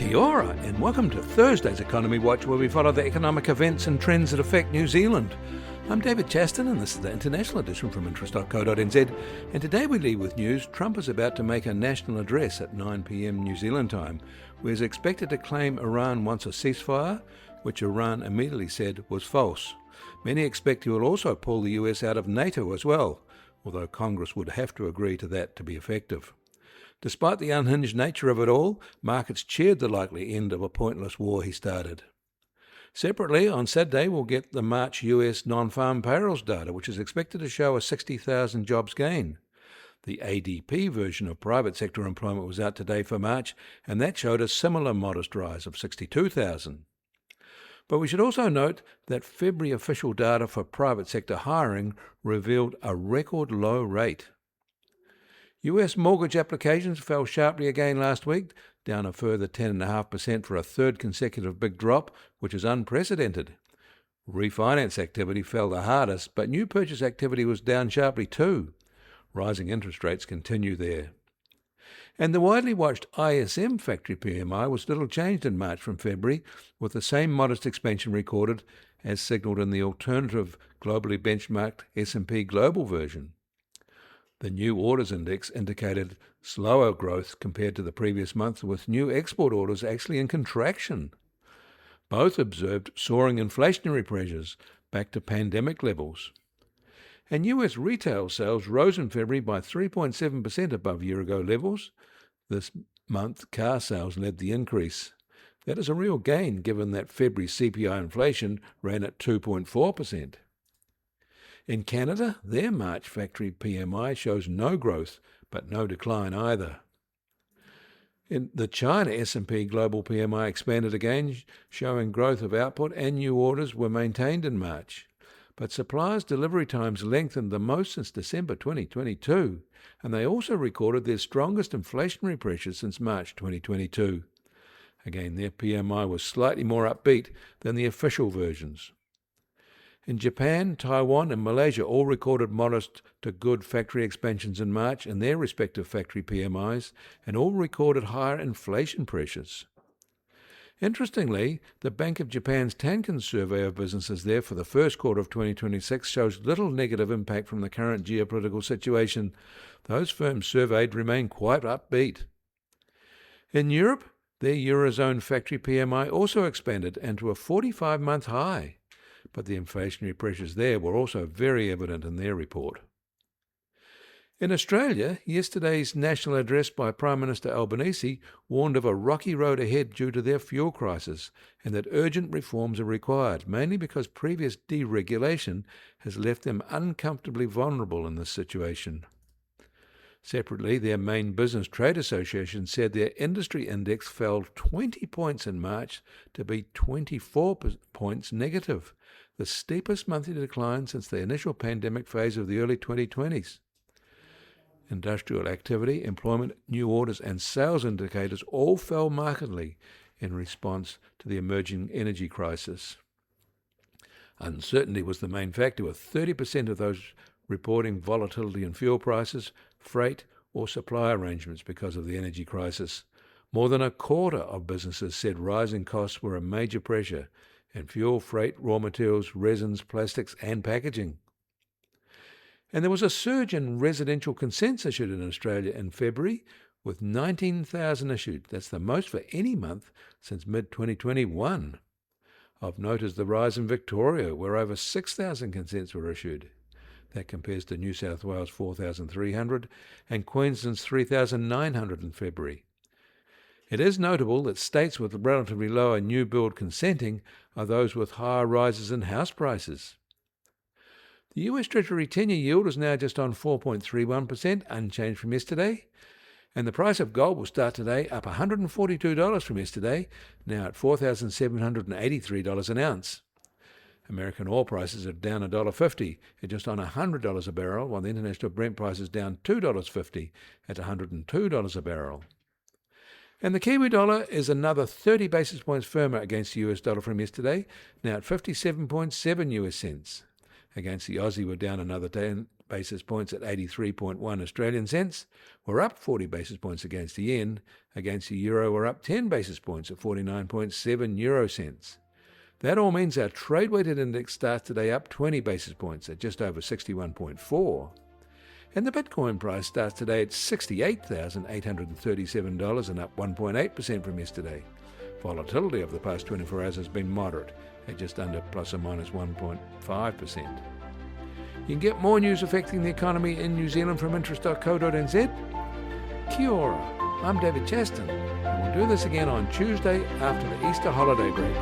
Aotearoa, and welcome to Thursday's Economy Watch, where we follow the economic events and trends that affect New Zealand. I'm David Chaston, and this is the international edition from interest.co.nz. And today we lead with news. Trump is about to make a national address at 9 p.m. New Zealand time, where he's expected to claim Iran wants a ceasefire, which Iran immediately said was false. Many expect he will also pull the US out of NATO as well, although Congress would have to agree to that to be effective. Despite the unhinged nature of it all, markets cheered the likely end of a pointless war he started. Separately, on Saturday, we'll get the March US non-farm payrolls data, which is expected to show a 60,000 jobs gain. The ADP version of private sector employment was out today for March, and that showed a similar modest rise of 62,000. But we should also note that February official data for private sector hiring revealed a record low rate. US mortgage applications fell sharply again last week, down a further 10.5% for a third consecutive big drop, which is unprecedented. Refinance activity fell the hardest, but new purchase activity was down sharply too. Rising interest rates continue there. And the widely watched ISM factory PMI was little changed in March from February, with the same modest expansion recorded as signalled in the alternative globally benchmarked S&P Global version. The new orders index indicated slower growth compared to the previous month, with new export orders actually in contraction. Both observed soaring inflationary pressures back to pandemic levels. And US retail sales rose in February by 3.7% above year-ago levels. This month, car sales led the increase. That is a real gain given that February CPI inflation ran at 2.4%. In Canada, their March factory PMI shows no growth, but no decline either. In the China S&P Global PMI expanded again, showing growth of output, and new orders were maintained in March. But suppliers' delivery times lengthened the most since December 2022, and they also recorded their strongest inflationary pressures since March 2022. Again, their PMI was slightly more upbeat than the official versions. In Japan, Taiwan and Malaysia all recorded modest to good factory expansions in March in their respective factory PMIs, and all recorded higher inflation pressures. Interestingly, the Bank of Japan's Tankan survey of businesses there for the first quarter of 2026 shows little negative impact from the current geopolitical situation. Those firms surveyed remain quite upbeat. In Europe, their Eurozone factory PMI also expanded and to a 45-month high. But the inflationary pressures there were also very evident in their report. In Australia, yesterday's national address by Prime Minister Albanese warned of a rocky road ahead due to their fuel crisis, and that urgent reforms are required, mainly because previous deregulation has left them uncomfortably vulnerable in this situation. Separately, their main business trade association said their industry index fell 20 points in March to be 24 points negative, the steepest monthly decline since the initial pandemic phase of the early 2020s. Industrial activity, employment, new orders and sales indicators all fell markedly in response to the emerging energy crisis. Uncertainty was the main factor, with 30% of those reporting volatility in fuel prices, freight or supply arrangements because of the energy crisis. More than a quarter of businesses said rising costs were a major pressure in fuel, freight, raw materials, resins, plastics and packaging. And there was a surge in residential consents issued in Australia in February, with 19,000 issued. That's the most for any month since mid-2021. Of note is the rise in Victoria, where over 6,000 consents were issued. That compares to New South Wales' 4,300 and Queensland's 3,900 in February. It is notable that states with relatively lower new build consenting are those with higher rises in house prices. The US Treasury 10-year yield is now just on 4.31%, unchanged from yesterday, and the price of gold will start today up $142 from yesterday, now at $4,783 an ounce. American oil prices are down $1.50 at just on $100 a barrel, while the international Brent price is down $2.50 at $102 a barrel. And the Kiwi dollar is another 30 basis points firmer against the US dollar from yesterday, now at 57.7 US cents. Against the Aussie, we're down another basis points at 83.1 Australian cents. We're up 40 basis points against the yen. Against the euro, we're up 10 basis points at 49.7 euro cents. That all means our trade-weighted index starts today up 20 basis points at just over 61.4. And the Bitcoin price starts today at $68,837 and up 1.8% from yesterday. Volatility over the past 24 hours has been moderate at just under plus or minus 1.5%. You can get more news affecting the economy in New Zealand from interest.co.nz. Kia ora, I'm David Chaston, and we'll do this again on Tuesday after the Easter holiday break.